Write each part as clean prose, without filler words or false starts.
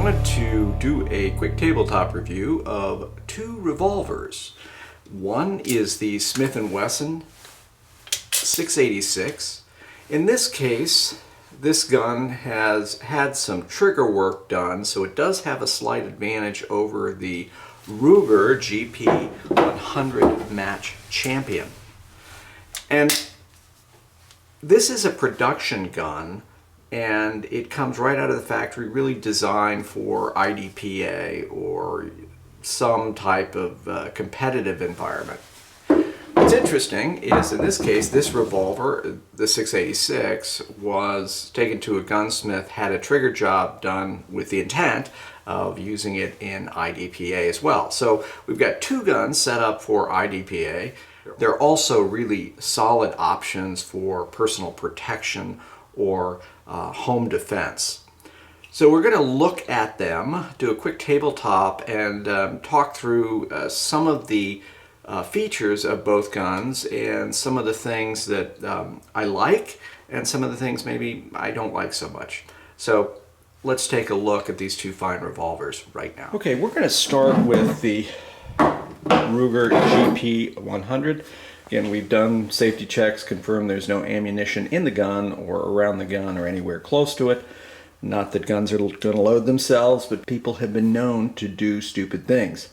wanted to do a quick tabletop review of two revolvers. One is the Smith & Wesson 686. In this case, this gun has had some trigger work done, so it does have a slight advantage over the Ruger GP100 Match Champion. And this is a production gun, and it comes right out of the factory, really designed for IDPA or some type of competitive environment. What's interesting is, in this case, this revolver, the 686, was taken to a gunsmith, had a trigger job done with the intent of using it in IDPA as well. So we've got two guns set up for IDPA. They're also really solid options for personal protection or home defense. So we're going to look at them, do a quick tabletop, and talk through some of the features of both guns and some of the things that I like and some of the things maybe I don't like so much. So let's take a look at these two fine revolvers right now. Okay, we're going to start with the Ruger GP100. Again, we've done safety checks, confirmed there's no ammunition in the gun or around the gun or anywhere close to it. Not that guns are going to load themselves, but people have been known to do stupid things.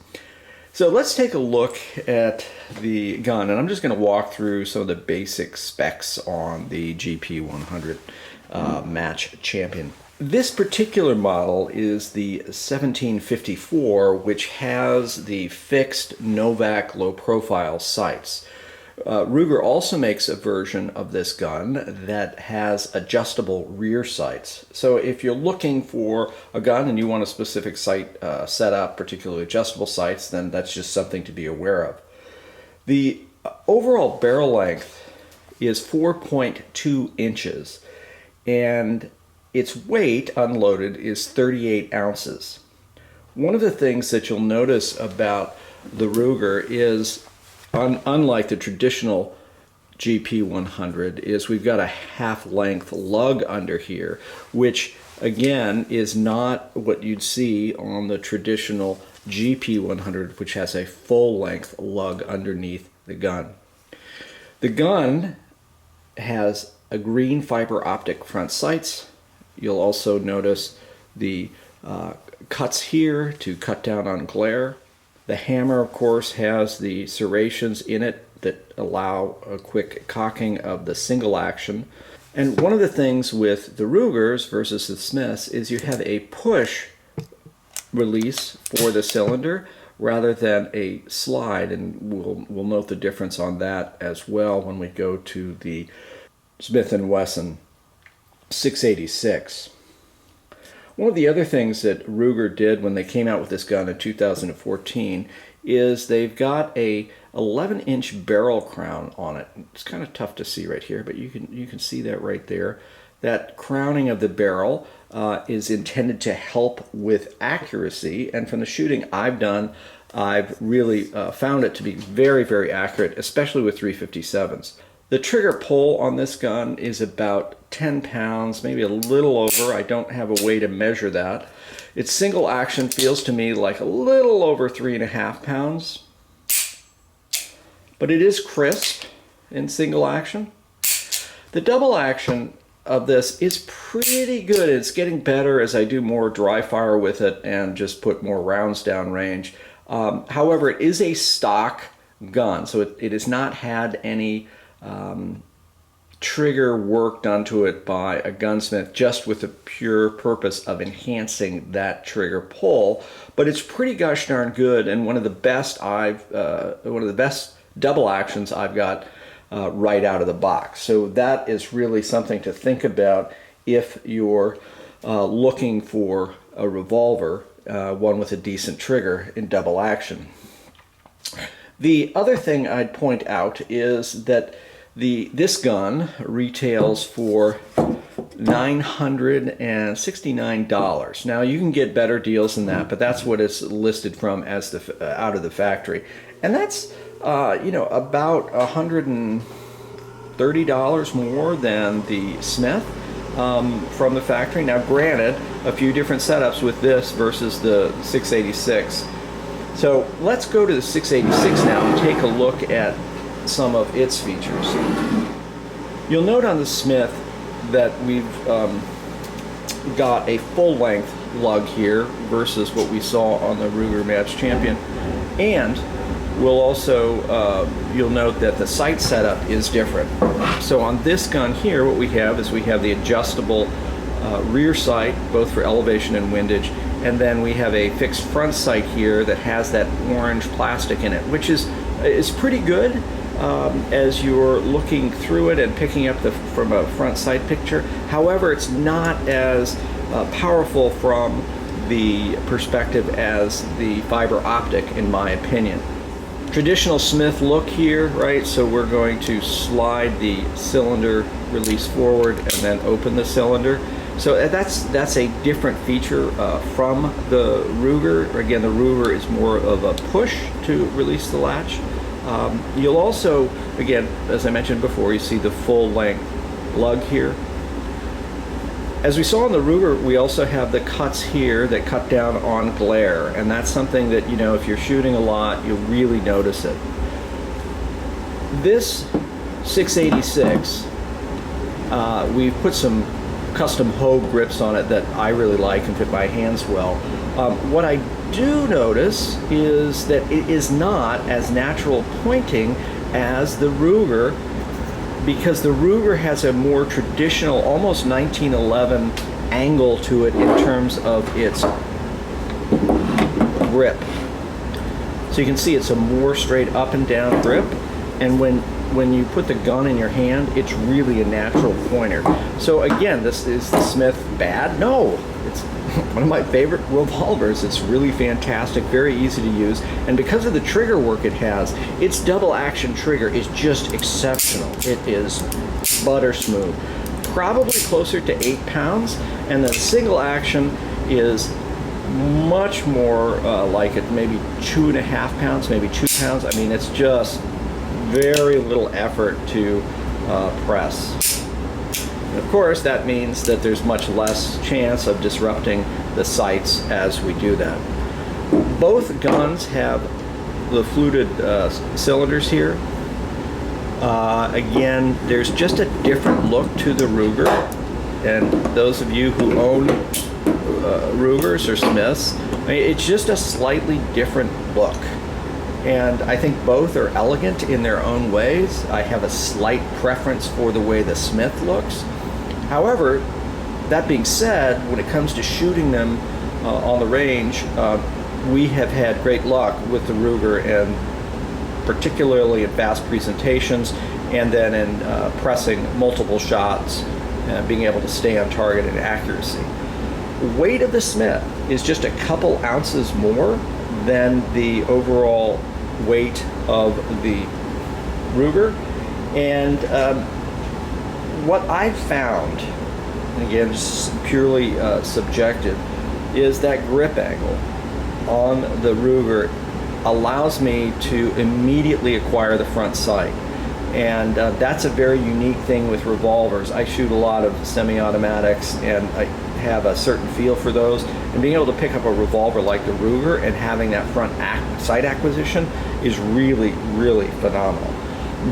So let's take a look at the gun, and I'm just going to walk through some of the basic specs on the GP100 Match Champion. This particular model is the 1754, which has the fixed Novak low-profile sights. Ruger also makes a version of this gun that has adjustable rear sights. So if you're looking for a gun and you want a specific sight set up, particularly adjustable sights, then that's just something to be aware of. The overall barrel length is 4.2 inches, and its weight unloaded is 38 ounces. One of the things that you'll notice about the Ruger is, unlike the traditional GP100, is we've got a half-length lug under here, which again is not what you'd see on the traditional GP100, which has a full-length lug underneath the gun. The gun has a green fiber optic front sights. You'll also notice the cuts here to cut down on glare. The hammer, of course, has the serrations in it that allow a quick cocking of the single action. And one of the things with the Rugers versus the Smiths is you have a push release for the cylinder rather than a slide, and we'll note the difference on that as well when we go to the Smith & Wesson 686. One of the other things that Ruger did when they came out with this gun in 2014 is they've got a 11-inch barrel crown on it. It's kind of tough to see right here, but you can see that right there. That crowning of the barrel is intended to help with accuracy, and from the shooting I've done, I've really found it to be very, very accurate, especially with 357s. The trigger pull on this gun is about 10 pounds, maybe a little over. I don't have a way to measure that. Its single action feels to me like a little over 3.5 pounds. But it is crisp in single action. The double action of this is pretty good. It's getting better as I do more dry fire with it and just put more rounds down range. However, it is a stock gun, so it has not had any trigger work done to it by a gunsmith just with the pure purpose of enhancing that trigger pull, but it's pretty gosh darn good, and one of the best double actions I've got right out of the box. So that is really something to think about if you're looking for a revolver, one with a decent trigger in double action. The other thing I'd point out is that this gun retails for $969. Now you can get better deals than that, but that's what it's listed from as out of the factory, and that's about $130 more than the Smith. from the factory. Now granted, a few different setups with this versus the 686. So let's go to the 686 now and take a look at some of its features. You'll note on the Smith that we've got a full-length lug here versus what we saw on the Ruger Match Champion, and we'll also you'll note that the sight setup is different. So on this gun here, what we have is we have the adjustable rear sight, both for elevation and windage, and then we have a fixed front sight here that has that orange plastic in it, which is pretty good as you're looking through it and picking up from a front sight picture. However, it's not as powerful from the perspective as the fiber optic, in my opinion. Traditional Smith look here, right? So we're going to slide the cylinder release forward and then open the cylinder. So that's a different feature from the Ruger. Again, the Ruger is more of a push to release the latch. You'll also, again, as I mentioned before, you see the full-length lug here. As we saw in the Ruger, we also have the cuts here that cut down on glare, and that's something that, you know, if you're shooting a lot, you'll really notice it. This 686, we've put some custom Hogue grips on it that I really like and fit my hands well. What I do notice is that it is not as natural pointing as the Ruger, because the Ruger has a more traditional, almost 1911 angle to it in terms of its grip. So you can see it's a more straight up and down grip, and when you put the gun in your hand, it's really a natural pointer. So again, is the Smith bad? No, it's one of my favorite revolvers. It's really fantastic, very easy to use, and because of the trigger work it has, its double action trigger is just exceptional. It is butter smooth, probably closer to 8 pounds, and the single action is much more like it, maybe 2.5 pounds, maybe 2 pounds. I mean, it's just very little effort to press. And of course, that means that there's much less chance of disrupting the sights as we do that. Both guns have the fluted cylinders here. Again, there's just a different look to the Ruger, and those of you who own Rugers or Smiths, I mean, it's just a slightly different look. And I think both are elegant in their own ways. I have a slight preference for the way the Smith looks. However, that being said, when it comes to shooting them on the range, we have had great luck with the Ruger, and particularly in fast presentations, and then in pressing multiple shots and being able to stay on target and accuracy. Weight of the Smith is just a couple ounces more than the overall weight of the Ruger, and what I've found, and again, just purely subjective, is that grip angle on the Ruger allows me to immediately acquire the front sight, and that's a very unique thing with revolvers. I shoot a lot of semi-automatics, and I have a certain feel for those, and being able to pick up a revolver like the Ruger and having that front sight acquisition is really, really phenomenal.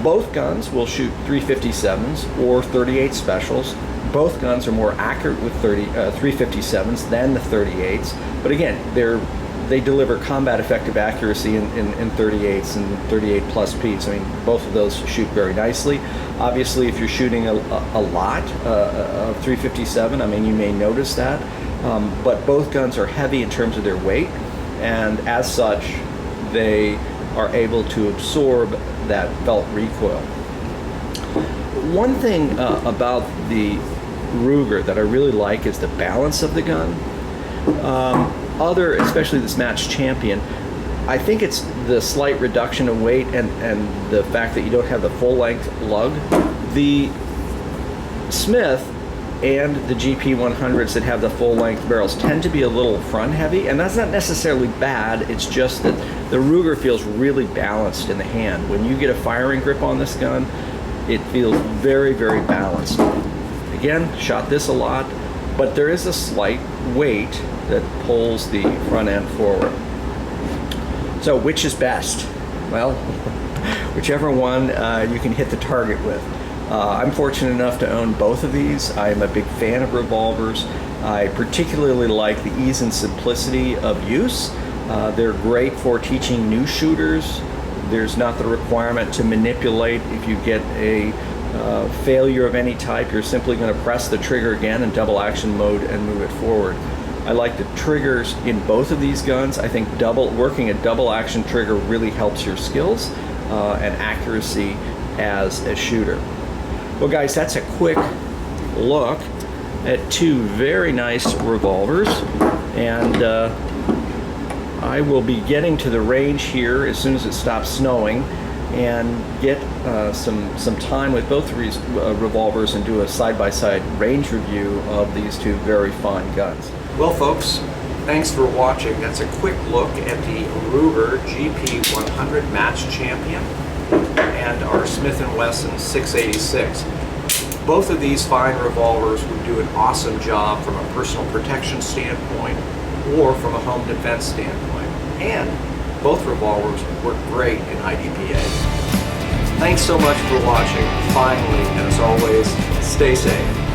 Both guns will shoot 357s or 38 specials. Both guns are more accurate with 357s than the 38s, but again, they deliver combat effective accuracy in 38s and 38 plus speeds. I mean, both of those shoot very nicely. Obviously, if you're shooting a lot of 357, I mean, you may notice that, but both guns are heavy in terms of their weight, and as such, they are able to absorb that felt recoil. One thing about the Ruger that I really like is the balance of the gun. Especially this Match Champion, I think it's the slight reduction of weight and the fact that you don't have the full-length lug. The Smith and the GP100s that have the full-length barrels tend to be a little front-heavy, and that's not necessarily bad. It's just that the Ruger feels really balanced in the hand. When you get a firing grip on this gun, it feels very, very balanced. Again, shot this a lot, but there is a slight weight that pulls the front end forward. So which is best? Well, whichever one you can hit the target with. I'm fortunate enough to own both of these. I'm a big fan of revolvers. I particularly like the ease and simplicity of use. They're great for teaching new shooters. There's not the requirement to manipulate. If you get a failure of any type, you're simply going to press the trigger again in double action mode and move it forward. I like the triggers in both of these guns. I think working a double action trigger really helps your skills and accuracy as a shooter. Well guys, that's a quick look at two very nice revolvers, and I will be getting to the range here as soon as it stops snowing and get some time with both of these revolvers and do a side-by-side range review of these two very fine guns. Well folks, thanks for watching. That's a quick look at the Ruger GP100 Match Champion and our Smith & Wesson 686. Both of these fine revolvers would do an awesome job from a personal protection standpoint or from a home defense standpoint. And both revolvers work great in IDPA. Thanks so much for watching. Finally, and as always, stay safe.